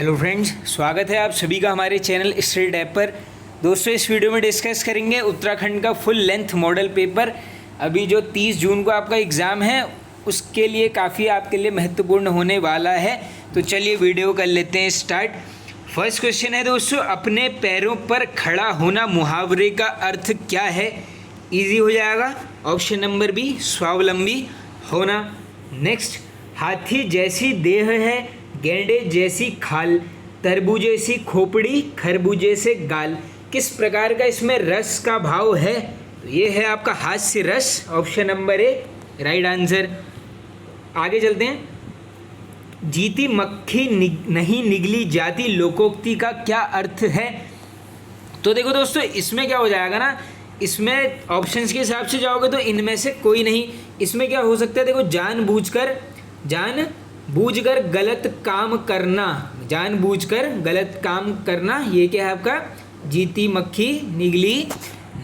Hello friends, स्वागत है आप सभी का हमारे चैनल स्टडी टैब पर। दोस्तों, इस वीडियो में डिस्कस करेंगे उत्तराखंड का फुल लेंथ मॉडल पेपर। अभी जो 30 जून को आपका एग्ज़ाम है उसके लिए काफ़ी आपके लिए महत्वपूर्ण होने वाला है। तो चलिए वीडियो कर लेते हैं स्टार्ट। फर्स्ट क्वेश्चन है दोस्तों, अपने पैरों पर खड़ा होना मुहावरे का अर्थ क्या है? इजी हो जाएगा। ऑप्शन नंबर बी, स्वावलंबी होना। नेक्स्ट, हाथी जैसी देह है, गेंडे जैसी खाल, तरबूजे सी खोपड़ी, खरबूजे से गाल। किस प्रकार का इसमें रस का भाव है? तो ये है आपका हास्य रस। Option number A right answer. आगे चलते हैं। जीती मक्खी नहीं निगली जाती लोकोक्ति का क्या अर्थ है? तो देखो दोस्तों, इसमें क्या हो जाएगा ना, इसमें ऑप्शंस के हिसाब से जाओगे तो इनमें से कोई नहीं। इसमें क्या हो सकता है, देखो जानबूझकर गलत काम करना, जानबूझकर गलत काम करना, ये क्या है आपका जीती मक्खी निगली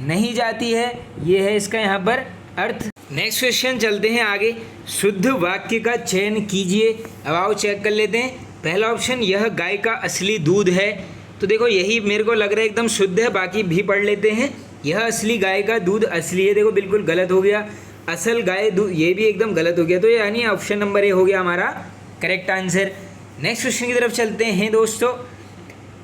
नहीं जाती है, ये है इसका यहाँ पर अर्थ। नेक्स्ट क्वेश्चन चलते हैं आगे। शुद्ध वाक्य का चयन कीजिए। अब आओ चेक कर लेते हैं। पहला ऑप्शन, यह गाय का असली दूध है। तो देखो यही मेरे को लग रहा है एकदम शुद्ध है, बाकी भी पढ़ लेते हैं। यह असली गाय का दूध असली है, देखो बिल्कुल गलत हो गया। असल गाय दूध, ये भी एकदम गलत हो गया। तो यानी ऑप्शन नंबर ए हो गया हमारा करेक्ट आंसर। नेक्स्ट क्वेश्चन की तरफ चलते हैं दोस्तों।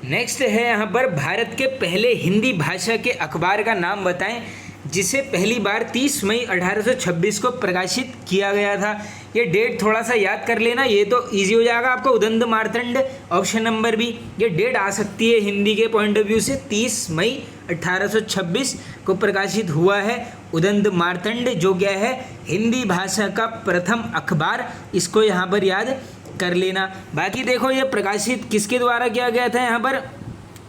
नेक्स्ट है यहाँ पर, भारत के पहले हिंदी भाषा के अखबार का नाम बताएं जिसे पहली बार 30 मई 1826 को प्रकाशित किया गया था। ये डेट थोड़ा सा याद कर लेना, ये तो इजी हो जाएगा आपको। उदंड मार्तंड, ऑप्शन नंबर बी। ये डेट आ सकती है हिंदी के पॉइंट ऑफ व्यू से, 30 मई 1826 को प्रकाशित हुआ है उदंड मार्तंड, जो क्या है हिंदी भाषा का प्रथम अखबार। इसको यहाँ पर याद कर लेना। बाकी देखो ये प्रकाशित किसके द्वारा किया गया था, यहाँ पर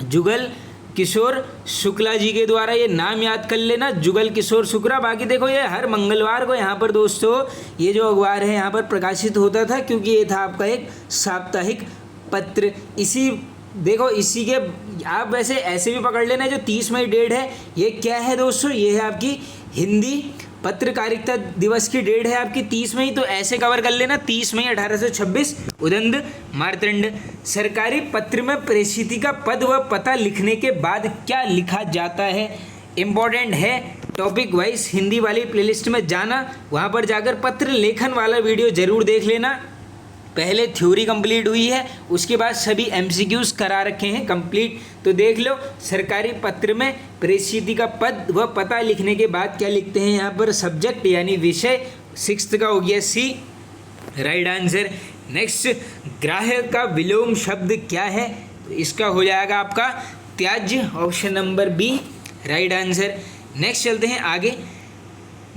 जुगल किशोर शुक्ला जी के द्वारा। ये नाम याद कर लेना, जुगल किशोर शुक्ला। बाकी देखो ये हर मंगलवार को यहाँ पर दोस्तों ये जो अखबार है यहाँ पर प्रकाशित होता था, क्योंकि ये था आपका एक साप्ताहिक पत्र। इसी के आप वैसे ऐसे भी पकड़ लेना, जो 30 मई डेट है ये क्या है दोस्तों, ये है आपकी हिंदी पत्रकारिता दिवस की डेट है आपकी 30 मई। तो ऐसे कवर कर लेना, 30 मई 1826 उदंड मार्तंड। सरकारी पत्र में प्रसिद्धि का पद व पता लिखने के बाद क्या लिखा जाता है? इम्पोर्टेंट है, टॉपिक वाइज हिंदी वाली प्लेलिस्ट में जाना, वहाँ पर जाकर पत्र लेखन वाला वीडियो ज़रूर देख लेना। पहले थ्योरी कंप्लीट हुई है, उसके बाद सभी एमसीक्यूज करा रखे हैं कंप्लीट, तो देख लो। सरकारी पत्र में प्रसिद्धि का पद व पता लिखने के बाद क्या लिखते हैं यहाँ पर, सब्जेक्ट यानी विषय। 6th का हो गया सी राइट आंसर। नेक्स्ट, ग्राह्य का विलोम शब्द क्या है? तो इसका हो जाएगा आपका त्याज्य, option number B right answer. Next चलते हैं आगे।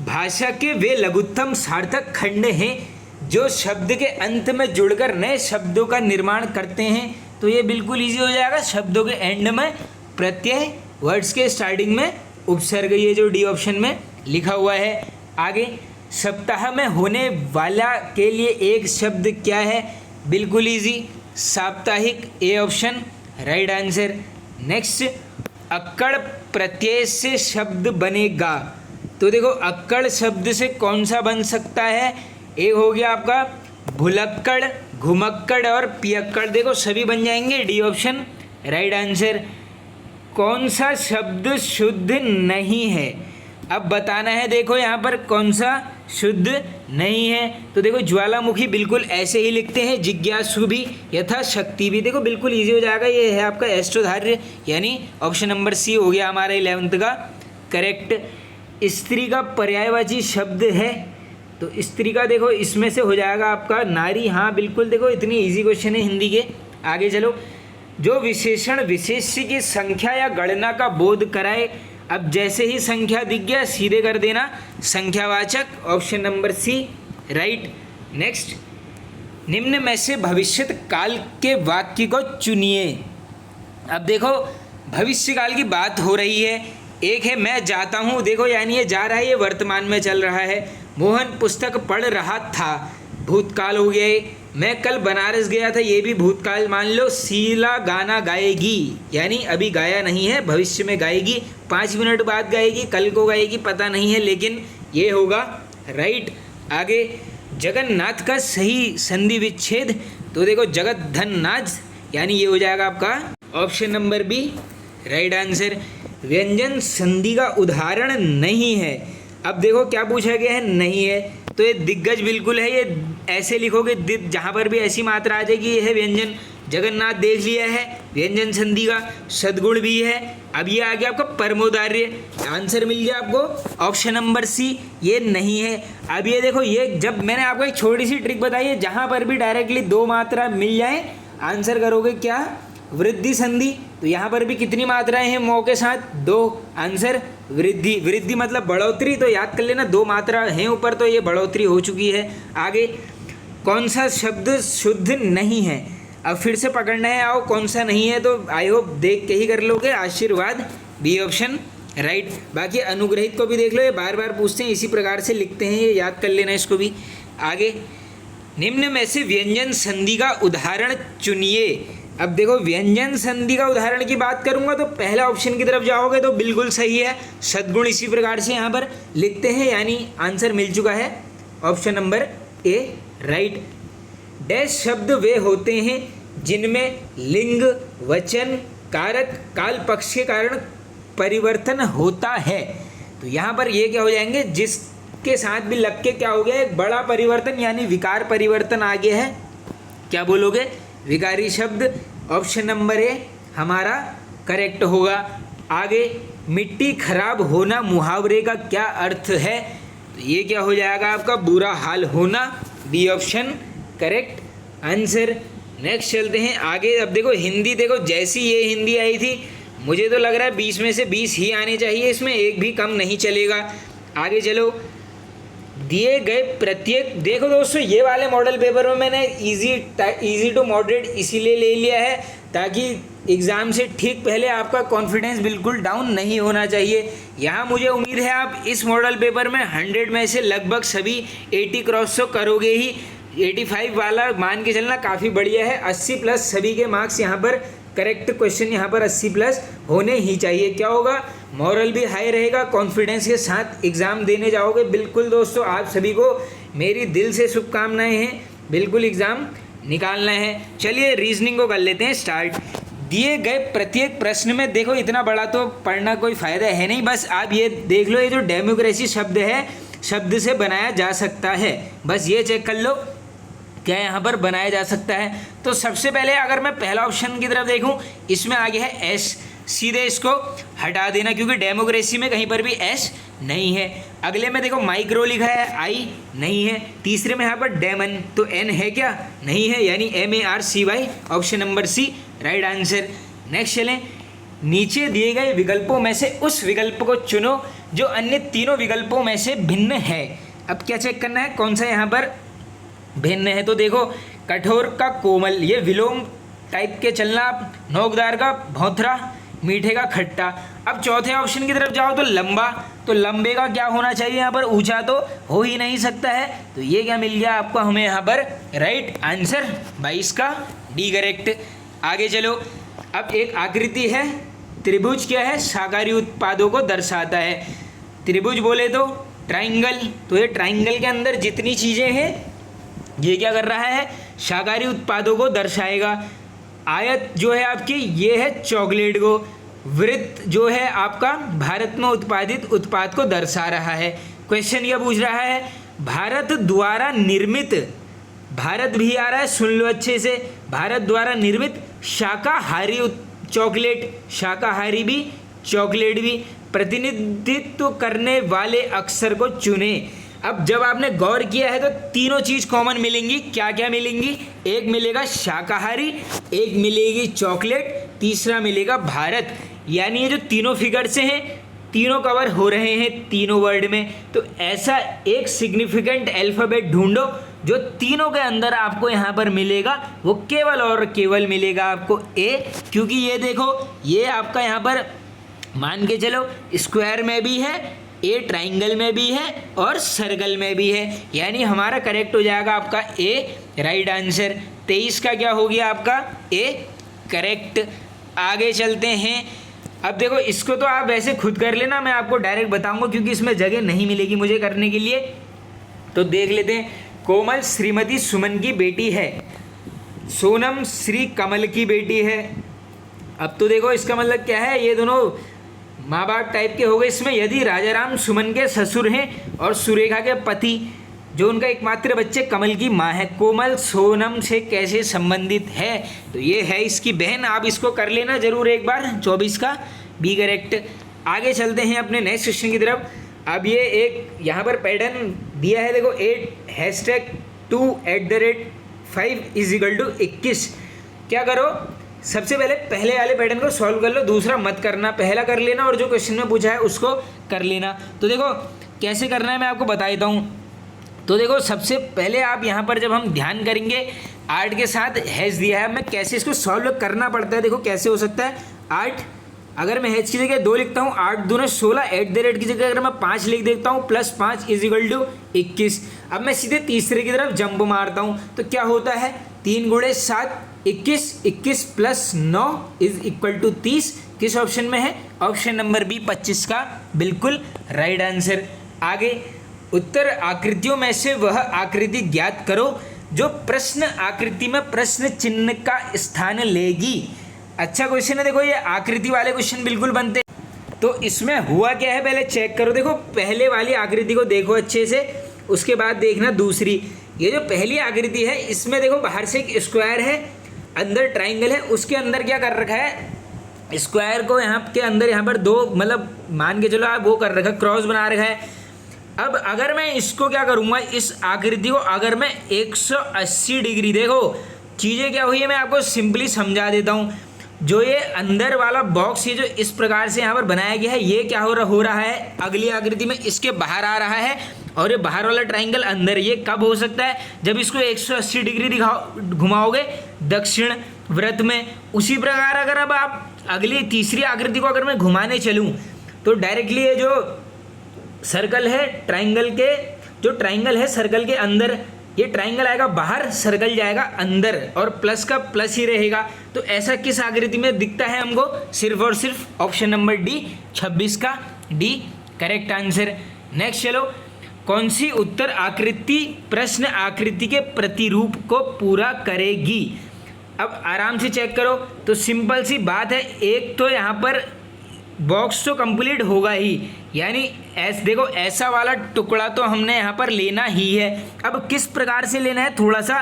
भाषा के वे लघुत्तम सार्थक खंड हैं जो शब्द के अंत में जुड़कर नए शब्दों का निर्माण करते हैं। तो ये बिल्कुल इजी हो जाएगा। शब्दों के एंड में प्रत्यय, वर्ड्स के स्टार्टिंग में उपसर्ग, ये जो डी ऑप्शन में लिखा हुआ है। आगे, सप्ताह में होने वाला के लिए एक शब्द क्या है? बिल्कुल इजी, साप्ताहिक, A option right answer. Next, अक्कड़ प्रत्यय से शब्द बनेगा। तो देखो अक्कड़ शब्द से कौन सा बन सकता है? एक हो गया आपका भुलक्कड़, घुमक्कड़ और पियक्कड़। देखो सभी बन जाएंगे, डी ऑप्शन राइट आंसर। कौन सा शब्द शुद्ध नहीं है? अब बताना है, देखो यहाँ पर कौन सा शुद्ध नहीं है। तो देखो ज्वालामुखी बिल्कुल ऐसे ही लिखते हैं, जिज्ञासु भी, यथाशक्ति भी। देखो बिल्कुल इजी हो जाएगा। ये है आपका एष्टोधार्य, यानी ऑप्शन नंबर सी हो गया हमारा 11th का करेक्ट। स्त्री का पर्यायवाची शब्द है, तो स्त्री का देखो इसमें से हो जाएगा आपका नारी। हाँ बिल्कुल, देखो इतनी इजी क्वेश्चन है हिंदी के। आगे चलो। जो विशेषण विशेष्य की संख्या या गणना का बोध कराए। अब जैसे ही संख्या दिख गया सीधे कर देना संख्यावाचक, option number C right. Next, निम्न में से भविष्यत काल के वाक्य को चुनिए। अब देखो भविष्य काल की बात हो रही है। एक है मैं जाता हूँ, देखो यानी ये जा रहा है, ये वर्तमान में चल रहा है। मोहन पुस्तक पढ़ रहा था, भूतकाल हो गया। मैं कल बनारस गया था, ये भी भूतकाल मान लो। शीला गाना गाएगी, यानी अभी गाया नहीं है, भविष्य में गाएगी, 5 मिनट बाद गाएगी, कल को गाएगी, पता नहीं है, लेकिन ये होगा राइट। आगे, जगन्नाथ का सही संधि विच्छेद। तो देखो जगत धन नाज, यानी ये हो जाएगा आपका option number B right answer. व्यंजन संधि का उदाहरण नहीं है। अब देखो क्या पूछा गया है, नहीं है, तो ये दिग्गज बिल्कुल है, ये ऐसे लिखोगे जहाँ पर भी ऐसी मात्रा आ जाएगी ये है व्यंजन। जगन्नाथ देख लिया है व्यंजन संधि का, सद्गुण भी है। अब ये आ गया आपका परमोदार्य, आंसर मिल गया आपको ऑप्शन नंबर सी, ये नहीं है। अब ये देखो, ये जब मैंने आपको एक छोटी सी ट्रिक बताई है, जहाँ पर भी डायरेक्टली दो मात्रा मिल जाए आंसर करोगे क्या, वृद्धि संधि। तो यहाँ पर भी कितनी मात्राएं हैं मौ के साथ, दो, आंसर वृद्धि। वृद्धि मतलब बढ़ोतरी, तो याद कर लेना दो मात्रा हैं ऊपर, तो ये बढ़ोतरी हो चुकी है। आगे कौन सा शब्द शुद्ध नहीं है, अब फिर से पकड़ना है, आओ कौन सा नहीं है, तो आई होप देख के ही कर लोगे। आशीर्वाद, बी ऑप्शन राइट। बाकी अनुग्रहित को भी देख लो, ये बार बार पूछते हैं, इसी प्रकार से लिखते हैं, ये याद कर लेना इसको भी। आगे निम्न में से व्यंजन संधि का उदाहरण चुनिए। अब देखो व्यंजन संधि का उदाहरण की बात करूंगा तो पहला ऑप्शन की तरफ जाओगे तो बिल्कुल सही है, सद्गुण इसी प्रकार से यहाँ पर लिखते हैं, यानी आंसर मिल चुका है option number A right. Dash शब्द वे होते हैं जिनमें लिंग, वचन, कारक, काल पक्ष के कारण परिवर्तन होता है। तो यहाँ पर ये क्या हो जाएंगे, जिसके साथ भी लग के क्या हो गया, एक बड़ा परिवर्तन यानी विकार परिवर्तन आ गया है। क्या बोलोगे, विकारी शब्द, ऑप्शन नंबर ए हमारा करेक्ट होगा। आगे मिट्टी खराब होना मुहावरे का क्या अर्थ है, तो ये क्या हो जाएगा आपका बुरा हाल होना, B option correct answer. Next चलते हैं आगे। अब देखो हिंदी, देखो जैसी ये हिंदी आई थी मुझे तो लग रहा है 20 में से 20 ही आने चाहिए, इसमें एक भी कम नहीं चलेगा। आगे चलो, दिए गए प्रत्येक, देखो दोस्तों ये वाले मॉडल पेपर में मैंने इजी टू मॉडरेट इसीलिए ले लिया है ताकि एग्ज़ाम से ठीक पहले आपका कॉन्फिडेंस बिल्कुल डाउन नहीं होना चाहिए। यहाँ मुझे उम्मीद है आप इस मॉडल पेपर में 100 में से लगभग सभी 80 क्रॉस तो करोगे ही। 85 वाला मान के चलना काफ़ी बढ़िया है। 80 प्लस सभी के मार्क्स यहाँ पर, करेक्ट क्वेश्चन यहाँ पर 80 प्लस होने ही चाहिए। क्या होगा, मॉरल भी हाई रहेगा, कॉन्फिडेंस के साथ एग्ज़ाम देने जाओगे। बिल्कुल दोस्तों आप सभी को मेरी दिल से शुभकामनाएं हैं, बिल्कुल एग्ज़ाम निकालना है। चलिए रीजनिंग को कर लेते हैं स्टार्ट। दिए गए प्रत्येक प्रश्न में, देखो इतना बड़ा तो पढ़ना कोई फ़ायदा है नहीं, बस आप ये देख लो, ये जो डेमोक्रेसी शब्द है शब्द से बनाया जा सकता है, बस ये चेक कर लो क्या यहाँ पर बनाया जा सकता है। तो सबसे पहले अगर मैं पहला ऑप्शन की तरफ देखूँ, इसमें आ गया है एस, सीधे इसको हटा देना क्योंकि डेमोक्रेसी में कहीं पर भी एस नहीं है। अगले में देखो माइक्रो लिखा है, आई नहीं है। तीसरे में यहाँ पर डेमन, तो एन है क्या, नहीं है, यानी MARCY, option number C right answer. Next चलें, नीचे दिए गए विकल्पों में से उस विकल्प को चुनो जो अन्य तीनों विकल्पों में से भिन्न है। अब क्या चेक करना है, कौन सा यहाँ पर भिन्न है, तो देखो कठोर का कोमल, ये विलोम टाइप के चलना आप, नोकदार का भौंथरा, मीठे का खट्टा। अब चौथे ऑप्शन की तरफ जाओ तो लंबा, तो लंबे का क्या होना चाहिए यहाँ पर, ऊंचा तो हो ही नहीं सकता है, तो ये क्या मिल गया आपको हमें यहाँ पर राइट आंसर 22 का डी करेक्ट। आगे चलो, अब एक आकृति है, त्रिभुज क्या है, शाकाहारी उत्पादों को दर्शाता है। त्रिभुज बोले तो ट्राइंगल, तो ये ट्राइंगल के अंदर जितनी चीज़ें हैं ये क्या कर रहा है, शाकाहारी उत्पादों को दर्शाएगा। आयत जो है आपकी ये है चॉकलेट को, वृत्त जो है आपका भारत में उत्पादित उत्पाद को दर्शा रहा है। क्वेश्चन यह पूछ रहा है भारत द्वारा निर्मित, भारत भी आ रहा है, सुन लो अच्छे से, भारत द्वारा निर्मित शाकाहारी चॉकलेट, शाकाहारी भी चॉकलेट भी, प्रतिनिधित्व करने वाले अक्षर को चुने। अब जब आपने गौर किया है तो तीनों चीज़ कॉमन मिलेंगी, क्या क्या मिलेंगी, एक मिलेगा शाकाहारी, एक मिलेगी चॉकलेट, तीसरा मिलेगा भारत। यानी ये जो तीनों फिगर से हैं तीनों कवर हो रहे हैं तीनों वर्ड में। तो ऐसा एक सिग्निफिकेंट अल्फ़ाबेट ढूंढो जो तीनों के अंदर आपको यहाँ पर मिलेगा, वो केवल और केवल मिलेगा आपको ए, क्योंकि ये देखो ये आपका यहाँ पर मान के चलो स्क्वायर में भी है, ए ट्राइंगल में भी है और सर्कल में भी है, यानी हमारा करेक्ट हो जाएगा आपका ए राइट आंसर। 23 का क्या हो गया आपका ए करेक्ट। आगे चलते हैं, अब देखो इसको तो आप वैसे खुद कर लेना, मैं आपको डायरेक्ट बताऊंगा क्योंकि इसमें जगह नहीं मिलेगी मुझे करने के लिए। तो देख लेते हैं, कोमल श्रीमती सुमन की बेटी है, सोनम श्री कमल की बेटी है। अब तो देखो इसका मतलब क्या है, ये दोनों माँ बाप टाइप के हो गए इसमें। यदि राजाराम सुमन के ससुर हैं और सुरेखा के पति जो उनका एकमात्र बच्चे कमल की माँ है, कोमल सोनम से कैसे संबंधित है, तो ये है इसकी बहन। आप इसको कर लेना जरूर एक बार, 24 का बी करेक्ट। आगे चलते हैं अपने नेक्स्ट क्वेश्चन की तरफ। अब ये एक यहाँ पर पैटर्न दिया है, देखो 8 #2 @5 = 21। क्या करो, सबसे पहले वाले पैटर्न को सॉल्व कर लो, दूसरा मत करना, पहला कर लेना और जो क्वेश्चन में पूछा है उसको कर लेना। तो देखो कैसे करना है मैं आपको बता देता हूँ। तो देखो सबसे पहले आप यहाँ पर जब हम ध्यान करेंगे 8 के साथ हैश दिया है, मैं कैसे इसको सॉल्व करना पड़ता है। देखो कैसे हो सकता है, 8 अगर मैं हैश की जगह 2 लिखता हूँ, 8 दूने 16, @ की जगह अगर मैं 5 लिख देता हूँ, +5 = 21। अब मैं सीधे तीसरे की तरफ जंप मारता हूँ, तो क्या होता है, 3 × 7 21, 21 + 9 = 30। किस ऑप्शन में है, ऑप्शन नंबर बी 25 का बिल्कुल राइट आंसर। आगे, उत्तर आकृतियों में से वह आकृति ज्ञात करो जो प्रश्न आकृति में प्रश्न चिन्ह का स्थान लेगी। अच्छा क्वेश्चन है, देखो ये आकृति वाले क्वेश्चन बिल्कुल बनते। तो इसमें हुआ क्या है पहले चेक करो। देखो पहले वाली आकृति को देखो अच्छे से, उसके बाद देखना दूसरी। ये जो पहली आकृति है इसमें देखो बाहर से एक स्क्वायर है, अंदर ट्राइंगल है, उसके अंदर क्या कर रखा है, स्क्वायर को यहाँ के अंदर यहाँ पर 2 मतलब मान के चलो आप वो कर रखा है, क्रॉस बना रखा है। अब अगर मैं इसको क्या करूँगा, इस आकृति को अगर मैं 180 डिग्री, देखो चीज़ें क्या हुई है मैं आपको सिंपली समझा देता हूँ। जो ये अंदर वाला बॉक्स ये जो इस प्रकार से यहाँ पर बनाया गया है, ये क्या हो रहा है, अगली आकृति में इसके बाहर आ रहा है, और ये बाहर वाला ट्राइंगल अंदर। ये कब हो सकता है, जब इसको 180 डिग्री घुमाओगे दक्षिण वृत्त में। उसी प्रकार अगर अब आप अगली तीसरी आकृति को अगर मैं घुमाने चलूँ, तो डायरेक्टली ये जो सर्कल है ट्राइंगल के, जो ट्राइंगल है सर्कल के अंदर, ये ट्राइंगल आएगा बाहर, सर्कल जाएगा अंदर, और प्लस का प्लस ही रहेगा। तो ऐसा किस आकृति में दिखता है हमको, सिर्फ और सिर्फ ऑप्शन नंबर डी 26 का डी करेक्ट आंसर। नेक्स्ट चलो, कौन सी उत्तर आकृति प्रश्न आकृति के प्रतिरूप को पूरा करेगी। अब आराम से चेक करो, तो सिंपल सी बात है, एक तो यहाँ पर बॉक्स तो कंप्लीट होगा ही, यानी देखो ऐसा वाला टुकड़ा तो हमने यहाँ पर लेना ही है। अब किस प्रकार से लेना है थोड़ा सा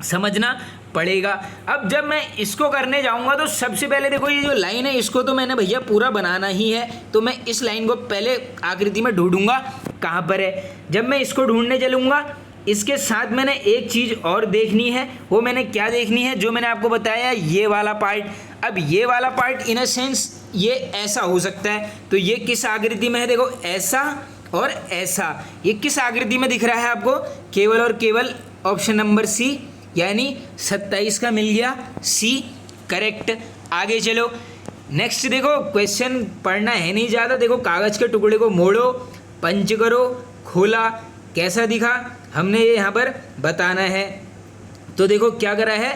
समझना पड़ेगा। अब जब मैं इसको करने जाऊँगा तो सबसे पहले देखो ये जो लाइन है इसको तो मैंने भैया पूरा बनाना ही है, तो मैं इस लाइन को पहले आकृति में ढूंढूंगा कहाँ पर है। जब मैं इसको ढूंढने चलूँगा, इसके साथ मैंने एक चीज़ और देखनी है। वो मैंने क्या देखनी है, जो मैंने आपको बताया ये वाला पार्ट। अब ये वाला पार्ट इन अ सेंस ये ऐसा हो सकता है, तो ये किस आकृति में है, देखो ऐसा और ऐसा, ये किस आकृति में दिख रहा है आपको, केवल और केवल ऑप्शन नंबर सी, यानी 27 का मिल गया सी करेक्ट। आगे चलो, नेक्स्ट देखो क्वेश्चन पढ़ना है नहीं ज़्यादा। देखो कागज़ के टुकड़े को मोड़ो, पंच करो, खोला, कैसा दिखा, हमने ये यहाँ पर बताना है। तो देखो क्या करा है,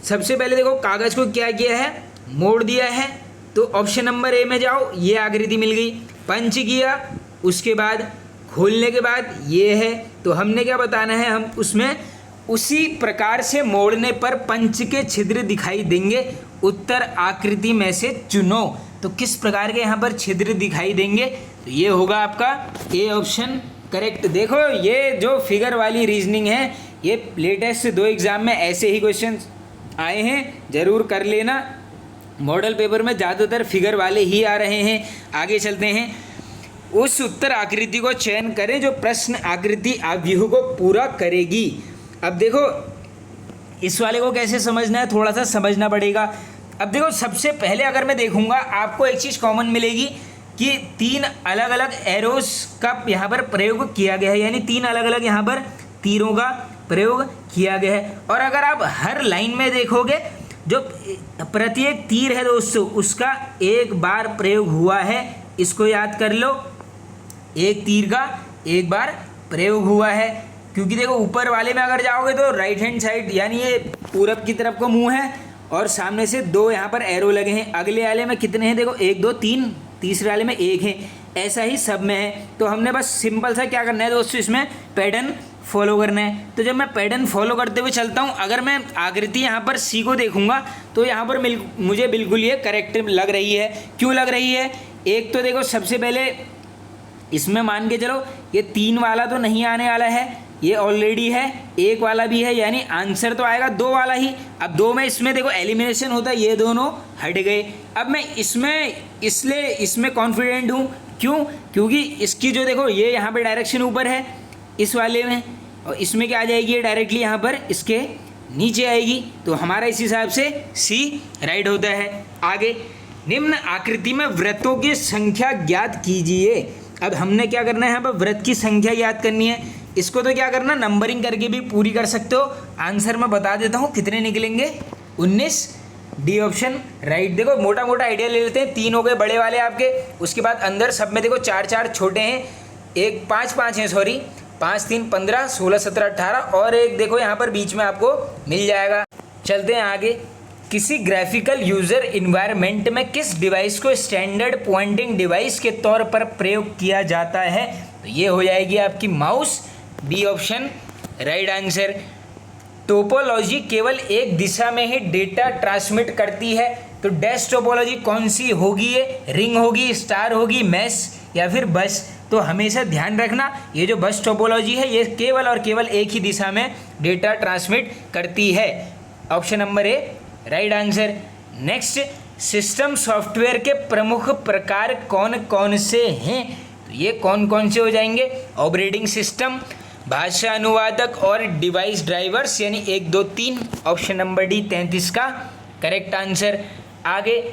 सबसे पहले देखो कागज़ को क्या किया है, मोड़ दिया है, तो ऑप्शन नंबर ए में जाओ, ये आकृति मिल गई। पंच किया, उसके बाद खोलने के बाद ये है, तो हमने क्या बताना है, हम उसमें उसी प्रकार से मोड़ने पर पंच के छिद्र दिखाई देंगे, उत्तर आकृति में से चुनो। तो किस प्रकार के यहाँ पर छिद्र दिखाई देंगे, तो ये होगा आपका ए ऑप्शन करेक्ट। देखो ये जो फिगर वाली रीजनिंग है, ये लेटेस्ट 2 एग्ज़ाम में ऐसे ही क्वेश्चन आए हैं, ज़रूर कर लेना। मॉडल पेपर में ज़्यादातर फिगर वाले ही आ रहे हैं। आगे चलते हैं, उस उत्तर आकृति को चयन करें जो प्रश्न आकृति आव्यूह को पूरा करेगी। अब देखो इस वाले को कैसे समझना है, थोड़ा सा समझना पड़ेगा। अब देखो सबसे पहले अगर मैं देखूंगा, आपको एक चीज़ कॉमन मिलेगी कि 3 अलग अलग एरोस का यहाँ पर प्रयोग किया गया है, यानी 3 अलग अलग यहाँ पर तीरों का प्रयोग किया गया है। और अगर आप हर लाइन में देखोगे, जो प्रत्येक तीर है दोस्तों उसका एक बार प्रयोग हुआ है, इसको याद कर लो, एक तीर का एक बार प्रयोग हुआ है। क्योंकि देखो ऊपर वाले में अगर जाओगे तो राइट हैंड साइड, यानी ये पूरब की तरफ को मुंह है और सामने से 2 यहाँ पर एरो लगे हैं। अगले वाले में कितने हैं, देखो 1 2 3, तीसरे वाले में 1 है। ऐसा ही सब में है। तो हमने बस सिंपल सा क्या करना है दोस्तों, इसमें पैटर्न फॉलो करना है। तो जब मैं पैटर्न फॉलो करते हुए चलता हूँ, अगर मैं आकृति यहाँ पर सी को देखूंगा तो यहाँ पर मुझे बिल्कुल ये करेक्ट लग रही है। क्यों लग रही है? एक तो देखो सबसे पहले इसमें मान के चलो ये 3 वाला तो नहीं आने वाला है, ये ऑलरेडी है, 1 वाला भी है, यानी आंसर तो आएगा 2 वाला ही। अब 2 में इसमें देखो एलिमिनेशन होता है, ये दोनों हट गए। अब मैं इसमें कॉन्फिडेंट हूँ। क्यों? क्योंकि इसकी जो देखो ये यहाँ पे डायरेक्शन ऊपर है इस वाले में, और इसमें क्या आ जाएगी, ये डायरेक्टली यहाँ पर इसके नीचे आएगी। तो हमारा इस हिसाब से सी राइट होता है। आगे, निम्न आकृति में वृत्तों की संख्या ज्ञात कीजिए। अब हमने क्या करना है, यहाँ पर वृत्त की संख्या याद करनी है। इसको तो क्या करना, नंबरिंग करके भी पूरी कर सकते हो। आंसर मैं बता देता हूँ कितने निकलेंगे, 19। D option right. देखो मोटा मोटा आइडिया ले लेते हैं। 3 हो गए बड़े वाले आपके, उसके बाद अंदर सब में देखो 4 छोटे हैं, 5 हैं, सॉरी 5 3 15 16 17 18, और एक देखो यहाँ पर बीच में आपको मिल जाएगा। चलते हैं आगे। किसी ग्राफिकल यूजर इन्वायरमेंट में किस डिवाइस को स्टैंडर्ड पॉइंटिंग डिवाइस के तौर पर प्रयोग किया जाता है? तो ये हो जाएगी आपकी mouse. B option right answer. Topology केवल एक दिशा में ही डेटा ट्रांसमिट करती है, तो डैश टोपोलॉजी कौन सी होगी? ये रिंग होगी, स्टार होगी, मैश या फिर बस? तो हमेशा ध्यान रखना, ये जो बस टोपोलॉजी है ये केवल और केवल एक ही दिशा में डेटा ट्रांसमिट करती है। Option number A right answer. Next, system software के प्रमुख प्रकार कौन कौन से हैं? तो ये कौन कौन से हो जाएंगे? ऑपरेटिंग सिस्टम, भाषा अनुवादक और डिवाइस ड्राइवर्स, यानी 1 2 3। ऑप्शन नंबर डी 33 का करेक्ट आंसर। आगे,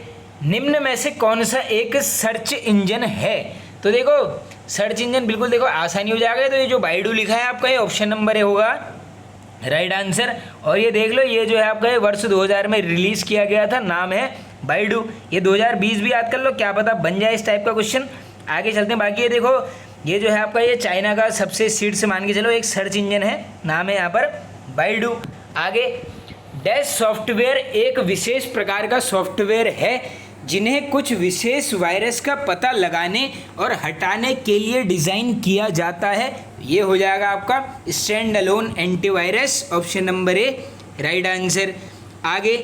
निम्न में से कौन सा एक सर्च इंजन है? तो देखो सर्च इंजन बिल्कुल देखो आसानी हो जाएगा। तो ये जो बाइडू लिखा है आपका, ये ऑप्शन नंबर ए होगा राइट आंसर। और ये देख लो, ये जो है आपका ये वर्ष 2000 में रिलीज किया गया था, नाम है बाइडू। ये 2020 भी याद कर लो, क्या पता बन जाए इस टाइप का क्वेश्चन। आगे चलते हैं। बाकी ये देखो, ये जो है आपका ये चाइना का सबसे सीड से मान के चलो एक सर्च इंजन है, नाम है यहाँ पर बाइडू। आगे, डैश सॉफ्टवेयर एक विशेष प्रकार का सॉफ्टवेयर है जिन्हें कुछ विशेष वायरस का पता लगाने और हटाने के लिए डिज़ाइन किया जाता है। ये हो जाएगा आपका stand alone antivirus. Option number A right answer. आगे,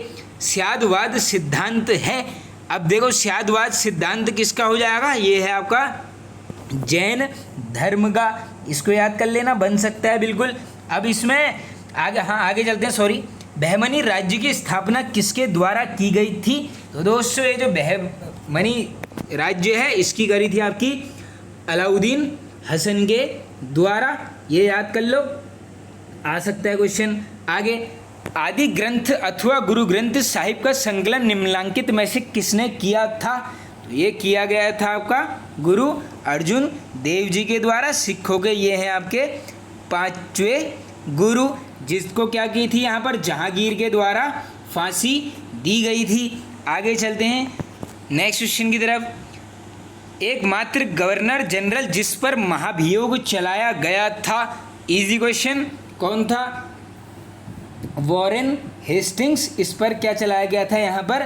स्यादवाद सिद्धांत है। अब देखो स्यादवाद सिद्धांत किसका हो जाएगा? ये है आपका जैन धर्म का। इसको याद कर लेना, बन सकता है बिल्कुल। अब इसमें आगे चलते हैं। सॉरी, बहमनी राज्य की स्थापना किसके द्वारा की गई थी? तो दोस्तों ये जो बहमनी राज्य है इसकी करी थी आपकी अलाउद्दीन हसन के द्वारा। ये याद कर लो, आ सकता है क्वेश्चन। आगे, आदि ग्रंथ अथवा गुरु ग्रंथ साहिब का संकलन निम्नलिखित में से किसने किया था? तो ये किया गया था आपका गुरु अर्जुन देव जी के द्वारा। सिखों के ये हैं आपके 5वें गुरु, जिसको क्या की थी यहाँ पर जहांगीर के द्वारा फांसी दी गई थी। आगे चलते हैं नेक्स्ट क्वेश्चन की तरफ। एकमात्र गवर्नर जनरल जिस पर महाभियोग चलाया गया था, इजी क्वेश्चन, कौन था? Warren Hastings. इस पर क्या चलाया गया था यहाँ पर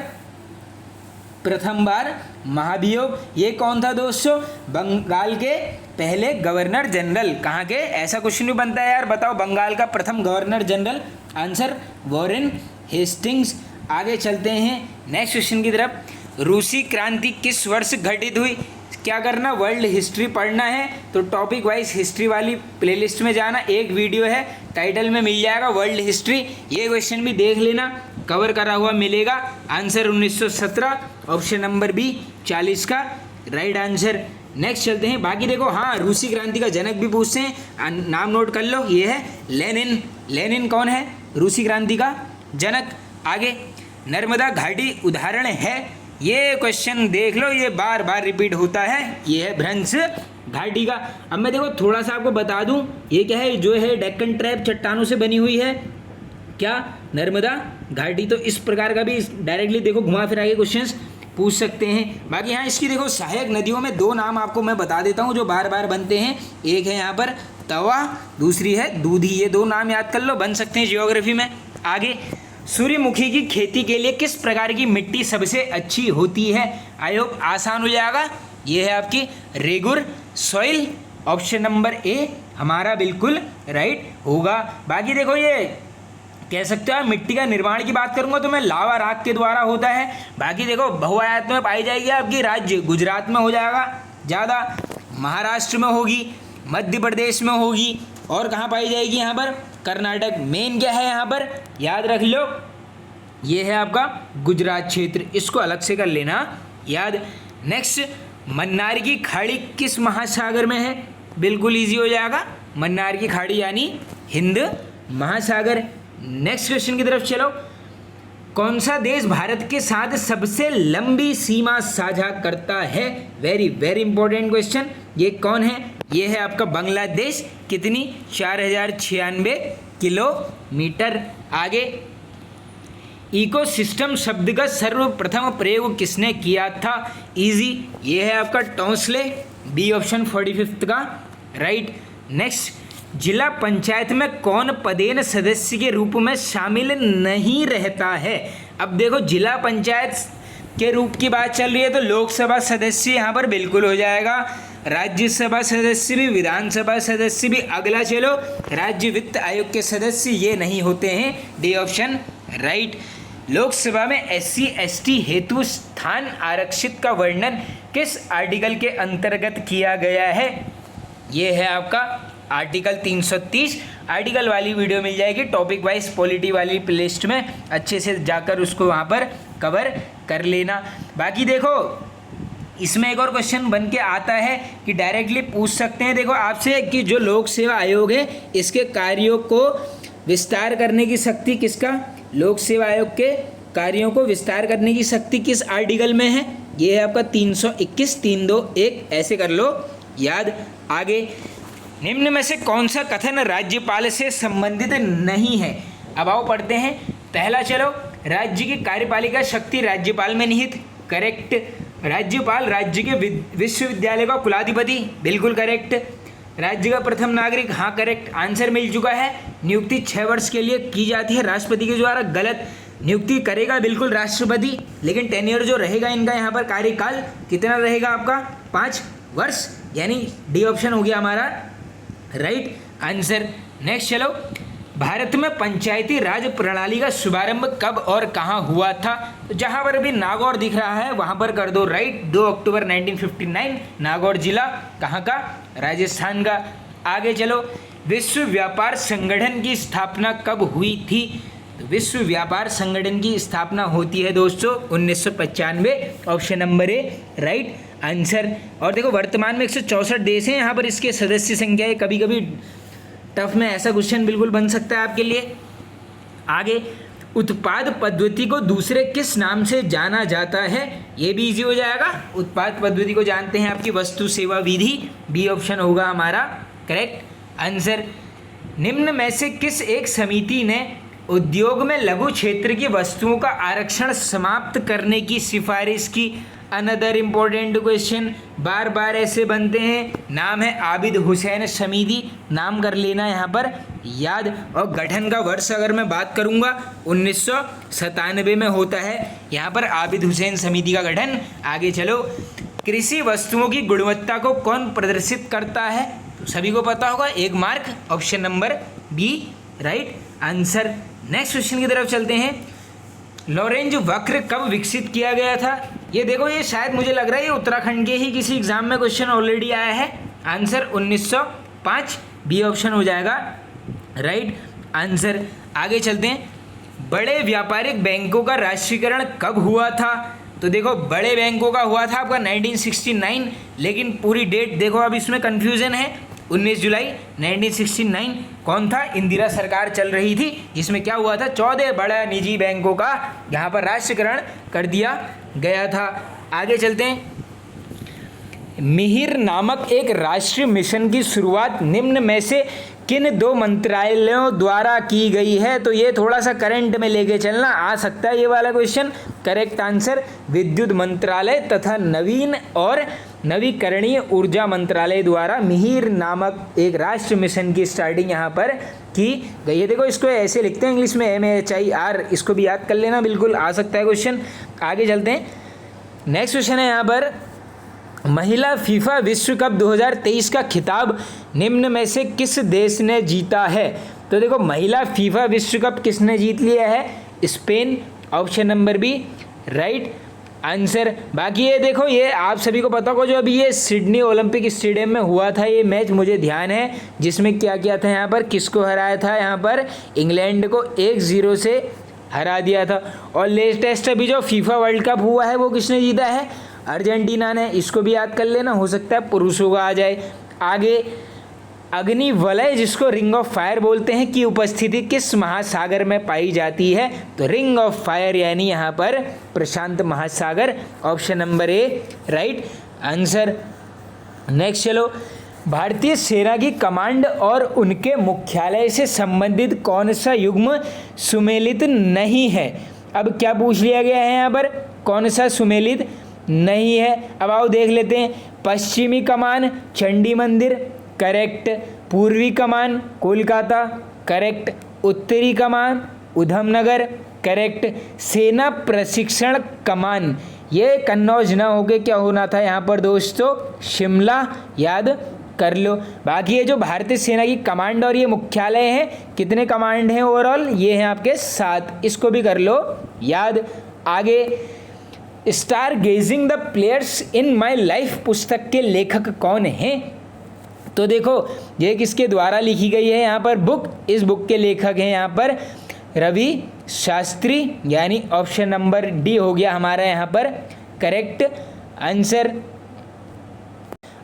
प्रथम बार महाभियोग? ये कौन था दोस्तों? बंगाल के पहले गवर्नर जनरल। कहाँ के? ऐसा क्वेश्चन भी बनता है यार, बताओ बंगाल का प्रथम governor general. Answer Warren Hastings. आगे चलते हैं नेक्स्ट क्वेश्चन की तरफ। रूसी क्रांति किस वर्ष घटित हुई? क्या करना? वर्ल्ड हिस्ट्री पढ़ना है तो टॉपिक वाइज हिस्ट्री वाली प्लेलिस्ट में जाना। एक वीडियो है, टाइटल में मिल जाएगा वर्ल्ड हिस्ट्री। ये क्वेश्चन भी देख लेना, कवर करा हुआ मिलेगा। आंसर 1917। ऑप्शन नंबर बी 40 का राइट आंसर। नेक्स्ट चलते हैं। बाकी देखो, हाँ रूसी क्रांति का जनक भी पूछते हैं, नाम नोट कर लो, ये है लेनिन। लेनिन कौन है रूसी क्रांति का जनक? आगे, नर्मदा घाटी उदाहरण है? ये क्वेश्चन देख लो, ये बार बार रिपीट होता है, ये है भ्रंश घाटी का। अब मैं देखो थोड़ा सा आपको बता दूं, ये क्या है, जो है डेक्कन ट्रैप चट्टानों से बनी हुई है, क्या नर्मदा घाटी। तो इस प्रकार का भी डायरेक्टली देखो घुमा फिरा के क्वेश्चंस पूछ सकते हैं। बाकी यहाँ इसकी देखो सहायक नदियों में 2 नाम आपको मैं बता देता हूँ जो बार बार बनते हैं। एक है यहाँ पर तवा, दूसरी है दूधी। ये 2 नाम याद कर लो, बन सकते हैं जियोग्राफी में। आगे, सूर्यमुखी की खेती के लिए किस प्रकार की मिट्टी सबसे अच्छी होती है? आई होप आसान हो जाएगा। ये है आपकी regur soil. Option number A हमारा बिल्कुल राइट होगा। बाकी देखो ये कह सकते हो आप मिट्टी का निर्माण की बात करूंगा तो मैं लावा राख के द्वारा होता है। बाकी देखो बहुआयात में पाई जाएगी आपकी राज्य गुजरात में हो जाएगा ज़्यादा, महाराष्ट्र में होगी, मध्य प्रदेश में होगी और कहाँ पाई जाएगी यहाँ पर कर्नाटक। मेन क्या है यहाँ पर याद रख लो, ये है आपका गुजरात क्षेत्र, इसको अलग से कर लेना याद। नेक्स्ट, मन्नार की खाड़ी किस महासागर में है? बिल्कुल इजी हो जाएगा, मन्नार की खाड़ी यानी हिंद महासागर। नेक्स्ट क्वेश्चन की तरफ चलो, कौन सा देश भारत के साथ सबसे लंबी सीमा साझा करता है? Very very important question. ये कौन है? ये है आपका बांग्लादेश। कितनी? 4096 किलोमीटर। आगे, इकोसिस्टम शब्द का सर्वप्रथम प्रयोग किसने किया था? इजी, ये है आपका टोंसले, बी ऑप्शन 45 का राइट। नेक्स्ट, जिला पंचायत में कौन पदेन सदस्य के रूप में शामिल नहीं रहता है? अब देखो जिला पंचायत के रूप की बात चल रही है तो लोकसभा सदस्य यहाँ पर बिल्कुल हो जाएगा, राज्यसभा सदस्य भी, विधानसभा सदस्य भी। अगला चलो, राज्य वित्त आयोग के सदस्य ये नहीं होते हैं, डी ऑप्शन राइट। लोकसभा में SC ST हेतु स्थान आरक्षित का वर्णन किस आर्टिकल के अंतर्गत किया गया है? ये है आपका आर्टिकल 330। आर्टिकल वाली वीडियो मिल जाएगी टॉपिक वाइज पॉलिटी वाली प्लेलिस्ट में, अच्छे से जाकर उसको वहाँ पर कवर कर लेना। बाकी देखो इसमें एक और क्वेश्चन बन के आता है कि डायरेक्टली पूछ सकते हैं देखो आपसे कि जो लोक सेवा आयोग है इसके कार्यों को विस्तार करने की शक्ति किसका? लोक सेवा आयोग के कार्यों को विस्तार करने की शक्ति किस आर्टिकल में है? ये है आपका 321 321, ऐसे कर लो याद। आगे, निम्न में से कौन सा कथन राज्यपाल से संबंधित नहीं है? अब आओ पढ़ते हैं। पहला चलो, राज्य की कार्यपालिका शक्ति राज्यपाल में निहित, करेक्ट। राज्यपाल राज्य के विश्वविद्यालय का कुलाधिपति, बिल्कुल करेक्ट। राज्य का प्रथम नागरिक, हाँ करेक्ट, आंसर मिल चुका है। नियुक्ति 6 वर्ष के लिए की जाती है राष्ट्रपति के द्वारा, गलत। नियुक्ति करेगा बिल्कुल राष्ट्रपति, लेकिन टेन्योर जो रहेगा इनका यहाँ पर कार्यकाल कितना रहेगा आपका? 5 वर्ष, यानी डी ऑप्शन हो गया हमारा राइट आंसर। नेक्स्ट चलो, भारत में पंचायती राज प्रणाली का शुभारंभ कब और कहाँ हुआ था? तो जहाँ पर अभी नागौर दिख रहा है वहाँ पर कर दो राइट, 2 अक्टूबर 1959, नागौर जिला कहाँ का? राजस्थान का। आगे चलो, विश्व व्यापार संगठन की स्थापना कब हुई थी? तो विश्व व्यापार संगठन की स्थापना होती है दोस्तों 1995, option number A right answer. और देखो वर्तमान में 164 देश हैं यहाँ पर, इसके सदस्य संख्या है। कभी कभी टफ में ऐसा क्वेश्चन बिल्कुल बन सकता है आपके लिए। आगे, उत्पाद पद्धति को दूसरे किस नाम से जाना जाता है? ये भी इजी हो जाएगा। उत्पाद पद्धति को जानते हैं आपकी वस्तु सेवा विधि, बी ऑप्शन होगा हमारा करेक्ट आंसर। निम्न में से किस एक समिति ने उद्योग में लघु क्षेत्र की वस्तुओं का आरक्षण समाप्त करने की सिफारिश की? अनदर इम्पोर्टेंट क्वेश्चन, बार बार ऐसे बनते हैं। नाम है आबिद हुसैन समिति, नाम कर लेना यहाँ पर याद। और गठन का वर्ष अगर मैं बात करूँगा 1997 में होता है यहाँ पर आबिद हुसैन समिति का गठन। आगे चलो, कृषि वस्तुओं की गुणवत्ता को कौन प्रदर्शित करता है? तो सभी को पता होगा, 1 mark, option number B right answer. Next question की तरफ चलते हैं। लॉरेंज वक्र कब विकसित किया गया था? ये देखो, ये शायद मुझे लग रहा है ये उत्तराखंड के ही किसी एग्जाम में क्वेश्चन ऑलरेडी आया है। आंसर 1905, बी ऑप्शन हो जाएगा राइट आंसर। आगे चलते हैं, बड़े व्यापारिक बैंकों का राष्ट्रीयकरण कब हुआ था? तो देखो बड़े बैंकों का हुआ था आपका 1969, लेकिन पूरी डेट देखो अब इसमें कन्फ्यूजन है। 19 जुलाई 1969 कौन था? इंदिरा सरकार चल रही थी, जिसमें क्या हुआ था? 14 बड़ा निजी बैंकों का यहाँ पर राष्ट्रीयकरण कर दिया गया था। आगे चलते हैं, मिहिर नामक एक राष्ट्रीय मिशन की शुरुआत निम्न में से किन 2 मंत्रालयों द्वारा की गई है? तो ये थोड़ा सा करंट में लेके चलना आ सकता है ये वाला क्वेश्चन। करेक्ट आंसर, विद्युत मंत्रालय तथा नवीन और नवीकरणीय ऊर्जा मंत्रालय द्वारा मिहिर नामक एक राष्ट्रीय मिशन की स्टार्टिंग यहाँ पर की गई है। देखो इसको ऐसे लिखते हैं इंग्लिश में MHIR, इसको भी याद कर लेना, बिल्कुल आ सकता है क्वेश्चन। आगे चलते हैं, नेक्स्ट क्वेश्चन है यहाँ पर, महिला फीफा विश्व कप 2023 का खिताब निम्न में से किस देश ने जीता है? तो देखो, महिला फीफा विश्व कप किसने जीत लिया है? Spain, option number B right answer. बाकी ये देखो, ये आप सभी को पता हो, जो अभी ये सिडनी ओलंपिक स्टेडियम में हुआ था ये मैच, मुझे ध्यान है, जिसमें क्या किया था, यहाँ पर किसको हराया था, यहाँ पर इंग्लैंड को 1-0 से हरा दिया था। और लेटेस्ट अभी जो फीफा वर्ल्ड कप हुआ है वो किसने जीता है? अर्जेंटीना ने। इसको भी याद कर लेना, हो सकता है पुरुषों का आ जाए। आगे, अग्नि वलय जिसको रिंग ऑफ फायर बोलते हैं की उपस्थिति किस महासागर में पाई जाती है? तो रिंग ऑफ फायर यानी यहाँ पर प्रशांत महासागर, option number A right answer. Next चलो, भारतीय सेना की कमांड और उनके मुख्यालय से संबंधित कौन सा युग्म सुमेलित नहीं है? अब क्या पूछ लिया गया है यहाँ पर, कौन सा सुमेलित नहीं है? अब आओ देख लेते हैं। पश्चिमी कमान चंडी मंदिर, करेक्ट। पूर्वी कमान कोलकाता, करेक्ट। उत्तरी कमान उधमनगर, करेक्ट। सेना प्रशिक्षण कमान, ये कन्नौज ना होके क्या होना था यहाँ पर दोस्तों? शिमला, याद कर लो। बाकी ये जो भारतीय सेना की कमांड और ये मुख्यालय है, कितने कमांड हैं ओवरऑल? ये हैं आपके 7, इसको भी कर लो याद। आगे, star gazing the players in my life पुस्तक के लेखक कौन हैं? तो देखो, ये किसके द्वारा लिखी गई है यहाँ पर बुक? इस बुक के लेखक हैं यहाँ पर रवि शास्त्री, यानी ऑप्शन नंबर डी हो गया हमारा यहाँ पर करेक्ट आंसर।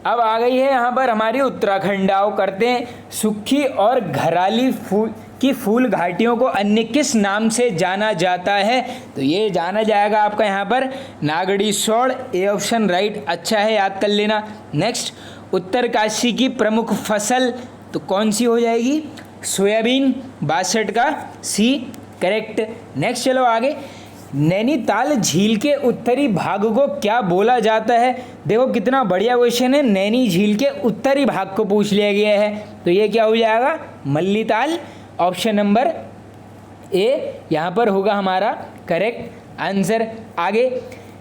अब आ गई है यहाँ पर हमारी उत्तराखंड। आओ करते हैं। सुखी और घराली फूल घाटियों को अन्य किस नाम से जाना जाता है? तो ये जाना जाएगा आपका यहाँ पर नागड़ी सौड़, ए ऑप्शन राइट अच्छा है, याद कर लेना। नेक्स्ट, उत्तरकाशी की प्रमुख फसल तो कौन सी हो जाएगी? सोयाबीन, 62 का सी करेक्ट। नेक्स्ट चलो आगे, नैनीताल झील के उत्तरी भाग को क्या बोला जाता है? देखो कितना बढ़िया क्वेश्चन है, नैनी झील के उत्तरी भाग को पूछ लिया गया है, तो ये क्या हो जाएगा? मल्लीताल, ऑप्शन नंबर ए यहाँ पर होगा हमारा करेक्ट आंसर। आगे,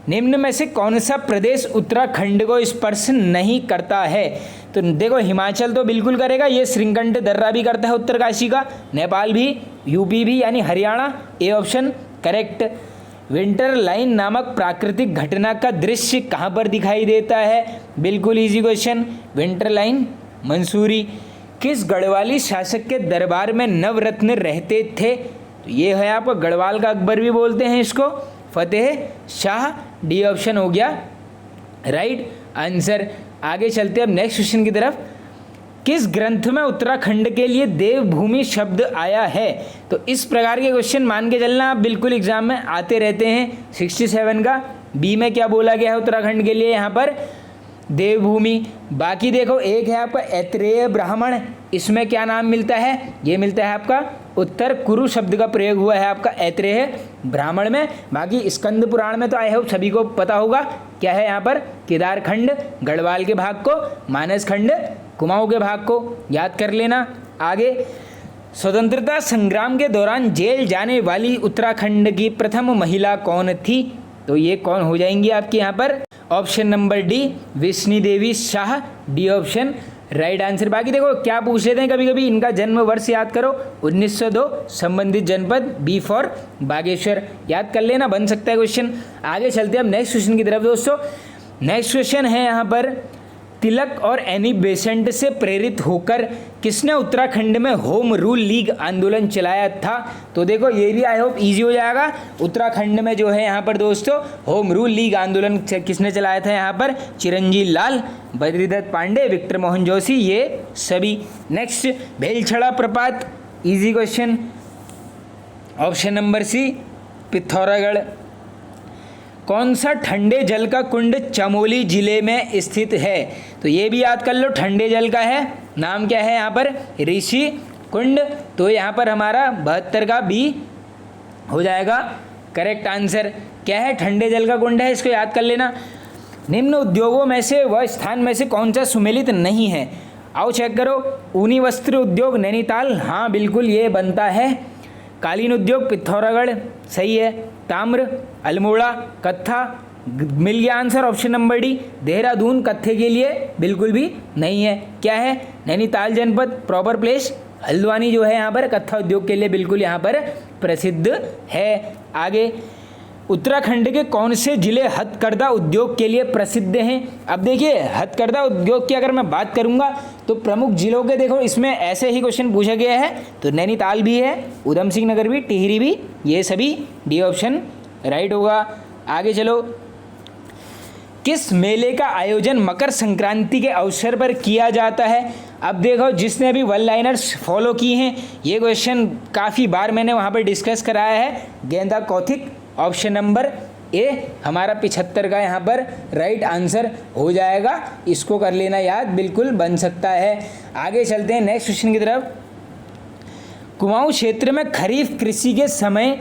निम्न में से कौन सा प्रदेश उत्तराखंड को स्पर्श नहीं करता है? तो देखो, हिमाचल तो बिल्कुल करेगा, ये श्रीकंठ दर्रा भी करता है उत्तरकाशी का, नेपाल भी, यूपी भी यानी Haryana, A option correct. Winter line नामक प्राकृतिक घटना का दृश्य कहाँ पर दिखाई देता है? बिल्कुल easy question, winter line Mussoorie. किस गढ़वाली शासक के दरबार में नवरत्न रहते थे? तो ये है आपको गढ़वाल का अकबर भी बोलते हैं इसको, फतेह शाह, डी ऑप्शन हो गया राइट आंसर। आगे चलते अब नेक्स्ट क्वेश्चन की तरफ। किस ग्रंथ में उत्तराखंड के लिए देवभूमि शब्द आया है? तो इस प्रकार के क्वेश्चन मान के चलना, आप बिल्कुल एग्जाम में आते रहते हैं। 67 का बी में क्या बोला गया है उत्तराखंड के लिए? यहाँ पर देवभूमि। बाकी देखो, एक है आपका ऐत्रेय ब्राह्मण, इसमें क्या नाम मिलता है? ये मिलता है आपका उत्तर कुरु शब्द का प्रयोग हुआ है आपका ऐत्रेय ब्राह्मण में। बाकी स्कंद पुराण में तो आई होप सभी को पता होगा क्या है यहाँ पर? केदारखंड गढ़वाल के भाग को, मानसखंड कुमाऊं के भाग को, याद कर लेना। आगे, स्वतंत्रता संग्राम के दौरान जेल जाने वाली उत्तराखंड की प्रथम महिला कौन थी? तो ये कौन हो जाएंगी आपके यहाँ पर? Option number D Vishnu Devi Shah, D option right answer. बाकी देखो क्या पूछ लेते हैं कभी कभी, इनका जन्म वर्ष याद करो 1902, संबंधित जनपद बी फॉर बागेश्वर, याद कर लेना, बन सकता है क्वेश्चन। आगे चलते हैं अब नेक्स्ट क्वेश्चन की तरफ दोस्तों। नेक्स्ट क्वेश्चन है यहाँ पर, तिलक और एनी बेसेंट से प्रेरित होकर किसने उत्तराखंड में होम रूल लीग आंदोलन चलाया था? तो देखो, ये भी आई होप इजी हो जाएगा। उत्तराखंड में जो है यहाँ पर दोस्तों होम रूल लीग आंदोलन किसने चलाया था? यहाँ पर चिरंजीव लाल, बद्रीदत्त पांडे, विक्टर मोहन जोशी, ये सभी। नेक्स्ट, भेलछड़ा प्रपात, easy question, option number C Pithoragarh. कौन सा ठंडे जल का कुंड चमोली जिले में स्थित है? तो ये भी याद कर लो, ठंडे जल का है, नाम क्या है यहाँ पर? ऋषि कुंड। तो यहाँ पर हमारा 72 का बी हो जाएगा करेक्ट आंसर। क्या है? ठंडे जल का कुंड है, इसको याद कर लेना। निम्न उद्योगों में से व स्थान में से कौन सा सुमेलित नहीं है? आओ चेक करो। ऊनी वस्त्र उद्योग नैनीताल, हाँ बिल्कुल ये बनता है। कालीन उद्योग पिथौरागढ़, सही है। ताम्र, अल्मोड़ा, कत्था, मिल गया answer option number D. Dehradun कत्थे के लिए बिल्कुल भी नहीं है। क्या है? नैनीताल जनपद प्रॉपर प्लेस। हल्द्वानी जो है यहाँ पर कत्था उद्योग के लिए बिल्कुल यहाँ पर प्रसिद्ध है। आगे, उत्तराखंड के कौन से जिले हथकरघा उद्योग के लिए प्रसिद्ध हैं? अब देखिए, हथकरघा उद्योग की अगर मैं बात करूंगा तो प्रमुख जिलों के देखो इसमें ऐसे ही क्वेश्चन पूछा गया है, तो नैनीताल भी है, उधम सिंह नगर भी, टिहरी भी, ये सभी डी ऑप्शन राइट होगा। आगे चलो, किस मेले का आयोजन मकर संक्रांति के अवसर पर किया जाता है? अब देखो, जिसने अभी वन लाइनर्स फॉलो की हैं, ये क्वेश्चन काफ़ी बार मैंने वहाँ पर डिस्कस कराया है। गेंदा कौथिक ऑप्शन नंबर ए हमारा 75 का यहाँ पर राइट आंसर हो जाएगा। इसको कर लेना याद, बिल्कुल बन सकता है। आगे चलते हैं नेक्स्ट क्वेश्चन की तरफ। कुमाऊं क्षेत्र में खरीफ कृषि के समय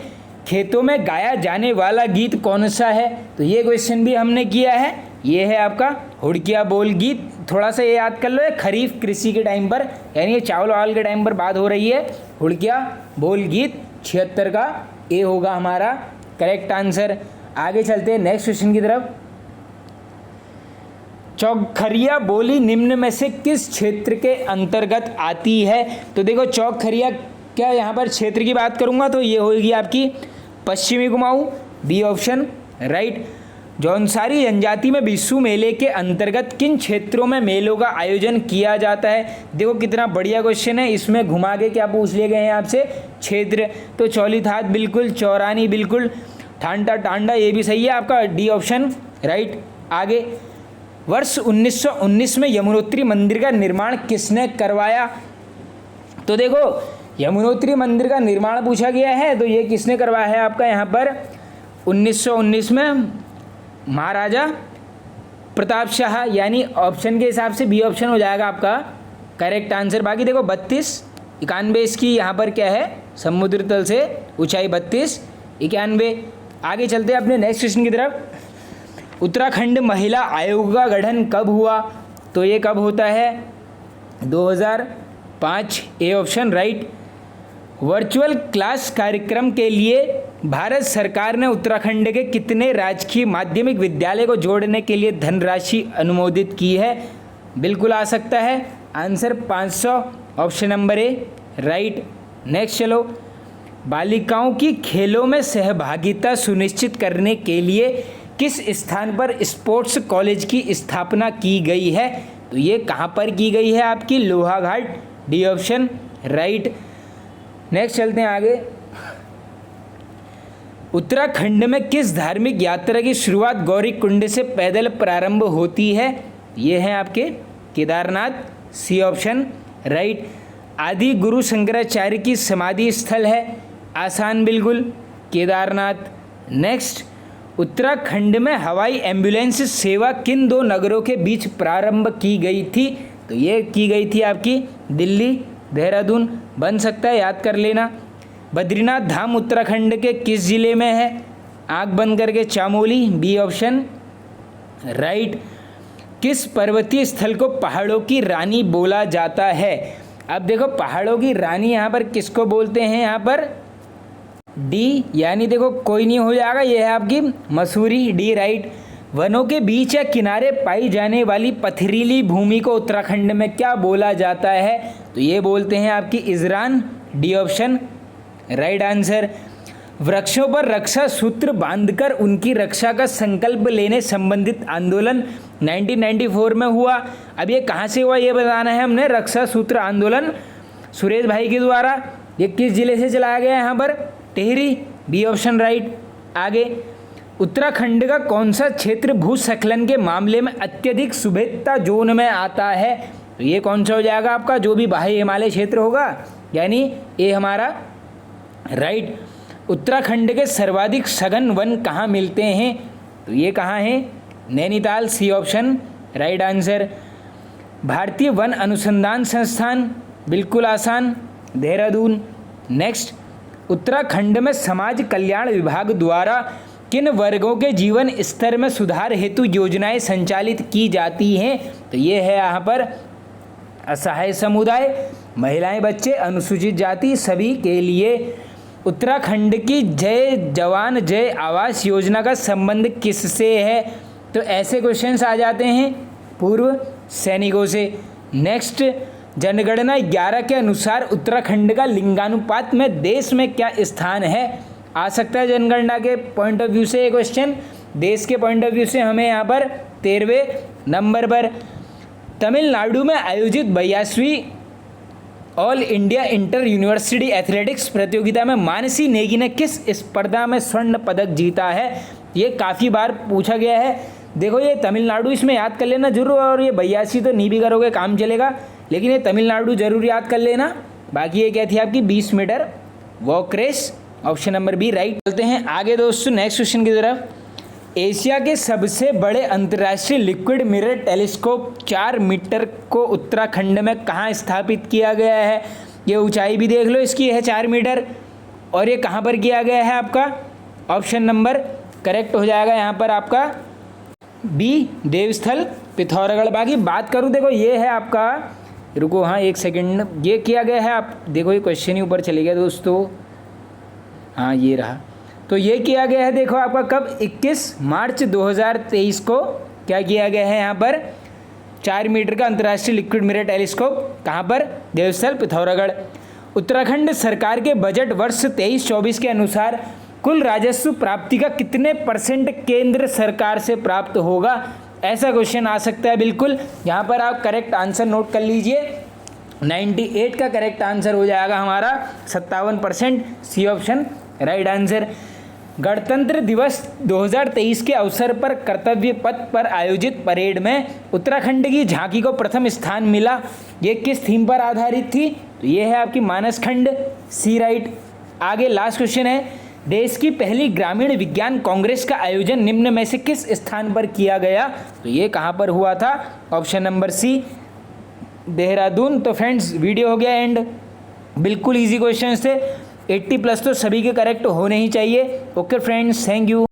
खेतों में गाया जाने वाला गीत कौन सा है? तो ये क्वेश्चन भी हमने किया है। ये है आपका हुड़किया बोल गीत। थोड़ा सा ये याद कर लो, खरीफ कृषि के टाइम पर, यानी ये चावल वावल के टाइम पर बात हो रही है। हुड़किया बोल गीत 76 का ए होगा हमारा करेक्ट आंसर। आगे चलते हैं नेक्स्ट क्वेश्चन की तरफ। चौखरिया बोली निम्न में से किस क्षेत्र के अंतर्गत आती है? तो देखो, चौखरिया क्या यहाँ पर क्षेत्र की बात करूँगा तो ये होगी आपकी पश्चिमी Kumaon, B option right. Jaunsari जनजाति में बिस्सू मेले के अंतर्गत किन क्षेत्रों में मेलों का आयोजन किया जाता है? देखो कितना बढ़िया क्वेश्चन है, इसमें घुमा के क्या पूछ लिए गए हैं आपसे क्षेत्र। तो चौलीथात बिल्कुल, चौरानी बिल्कुल, ठांडा टांडा ये भी सही है आपका, डी ऑप्शन राइट। आगे, वर्ष 1919 में यमुनोत्री मंदिर का निर्माण किसने करवाया? तो देखो, यमुनोत्री मंदिर का निर्माण पूछा गया है, तो ये किसने करवाया है आपका यहाँ पर 1919 में? महाराजा प्रताप शाह, यानी ऑप्शन के हिसाब से बी ऑप्शन हो जाएगा आपका करेक्ट आंसर। बाकी देखो 32-91 इसकी यहाँ पर क्या है, समुद्र तल से ऊंचाई 32-91। आगे चलते हैं अपने नेक्स्ट क्वेश्चन की तरफ। उत्तराखंड महिला आयोग का गठन कब हुआ? तो ये कब होता है? 2005 ए ऑप्शन राइट। वर्चुअल क्लास कार्यक्रम के लिए भारत सरकार ने उत्तराखंड के कितने राजकीय माध्यमिक विद्यालय को जोड़ने के लिए धनराशि अनुमोदित की है? बिल्कुल आ सकता है answer 500 option number A right. Next चलो, बालिकाओं की खेलों में सहभागिता सुनिश्चित करने के लिए किस स्थान पर स्पोर्ट्स कॉलेज की स्थापना की गई है? तो ये कहाँ पर की गई है आपकी? Lohaghat, D option right. Next चलते हैं आगे। उत्तराखंड में किस धार्मिक यात्रा की शुरुआत गौरीकुंड से पैदल प्रारंभ होती है? ये हैं आपके केदारनाथ, सी ऑप्शन राइट। आदि गुरु शंकराचार्य की समाधि स्थल है? आसान बिल्कुल, केदारनाथ। नेक्स्ट, उत्तराखंड में हवाई एम्बुलेंस सेवा किन दो नगरों के बीच प्रारंभ की गई थी? तो ये की गई थी आपकी दिल्ली, देहरादून, बन सकता है याद कर लेना। बद्रीनाथ धाम उत्तराखंड के किस जिले में है? आँख बंद करके चामोली, बी ऑप्शन राइट। किस पर्वतीय स्थल को पहाड़ों की रानी बोला जाता है? अब देखो, पहाड़ों की रानी यहाँ पर किसको बोलते हैं? यहाँ पर डी, यानी देखो कोई नहीं हो जाएगा, ये है आपकी मसूरी, डी राइट। वनों के बीच या किनारे पाई जाने वाली पथरीली भूमि को उत्तराखंड में क्या बोला जाता है? तो ये बोलते हैं आपकी इजरान, डी ऑप्शन राइट आंसर। वृक्षों पर रक्षा सूत्र बांधकर उनकी रक्षा का संकल्प लेने संबंधित आंदोलन 1994 में हुआ। अब ये कहाँ से हुआ ये बताना है हमने। रक्षा सूत्र आंदोलन सुरेश भाई के द्वारा। ये किस जिले से चलाया गया है यहाँ पर? Tehri, B option right. आगे, उत्तराखंड का कौन सा क्षेत्र भूस्खलन के मामले में अत्यधिक सुभेद्यता जोन में आता है? तो ये कौन सा हो जाएगा आपका? जो भी बाह्य हिमालय क्षेत्र होगा, यानी ये हमारा राइट। उत्तराखंड के सर्वाधिक सघन वन कहाँ मिलते हैं? तो ये कहाँ है? Nainital, C option right answer. भारतीय वन अनुसंधान संस्थान, बिल्कुल आसान, देहरादून। नेक्स्ट, उत्तराखंड में समाज कल्याण विभाग द्वारा किन वर्गों के जीवन स्तर में सुधार हेतु योजनाएं संचालित की जाती हैं? तो ये है यहाँ पर असहाय समुदाय, महिलाएं, बच्चे, अनुसूचित जाति, सभी के लिए। उत्तराखंड की जय जवान जय आवास योजना का संबंध किससे है? तो ऐसे क्वेश्चंस आ जाते हैं पूर्व सैनिकों से। नेक्स्ट, जनगणना 11 के अनुसार उत्तराखंड का लिंगानुपात में देश में क्या स्थान है? आ सकता है जनगणना के पॉइंट ऑफ व्यू से ये क्वेश्चन, देश के पॉइंट ऑफ व्यू से हमें यहाँ पर 13वें नंबर पर। तमिलनाडु में आयोजित 82वीं all India inter university athletics प्रतियोगिता में मानसी नेगी ने किस स्पर्धा में स्वर्ण पदक जीता है? ये काफ़ी बार पूछा गया है। देखो ये तमिलनाडु इसमें याद कर लेना जरूर, और ये 82 तो नहीं भी करोगे काम चलेगा, लेकिन ये तमिलनाडु जरूर याद कर लेना। बाकी ये क्या थी आपकी 20 metre walk race, option number B right. चलते हैं आगे दोस्तों नेक्स्ट क्वेश्चन की तरफ। एशिया के सबसे बड़े अंतर्राष्ट्रीय लिक्विड मिरर टेलीस्कोप 4 मीटर को उत्तराखंड में कहाँ स्थापित किया गया है? ये ऊंचाई भी देख लो इसकी है 4 मीटर, और ये कहाँ पर किया गया है आपका? ऑप्शन नंबर करेक्ट हो जाएगा यहाँ पर आपका बी, देवस्थल पिथौरागढ़। बाकी बात करूँ देखो ये है आपका, रुको हाँ एक सेकंड, ये किया गया है आप देखो, ये क्वेश्चन ही ऊपर चले गया दोस्तों, हाँ ये रहा। तो ये किया गया है देखो आपका कब, 21 मार्च 2023 को क्या किया गया है यहाँ पर? 4 मीटर का अंतर्राष्ट्रीय लिक्विड मिरर टेलीस्कोप कहाँ पर? देवस्थल पिथौरागढ़। उत्तराखंड सरकार के बजट वर्ष 23-24 के अनुसार कुल राजस्व प्राप्ति का कितने % केंद्र सरकार से प्राप्त होगा? ऐसा क्वेश्चन आ सकता है बिल्कुल। यहाँ पर आप करेक्ट आंसर नोट कर लीजिए, 98 का करेक्ट आंसर हो जाएगा हमारा 57%, सी ऑप्शन राइट आंसर। गणतंत्र दिवस 2023 के अवसर पर कर्तव्य पथ पर आयोजित परेड में उत्तराखंड की झांकी को प्रथम स्थान मिला। ये किस थीम पर आधारित थी? तो ये है आपकी मानस खंड, सी राइट। आगे लास्ट क्वेश्चन है, देश की पहली ग्रामीण विज्ञान कांग्रेस का आयोजन निम्न में से किस स्थान पर किया गया? तो ये कहाँ पर हुआ था? Option number C, Dehradun. तो फ्रेंड्स वीडियो हो गया एंड, बिल्कुल इजी क्वेश्चन थे, 80+ तो सभी के करेक्ट होने ही चाहिए। Okay friends, thank you.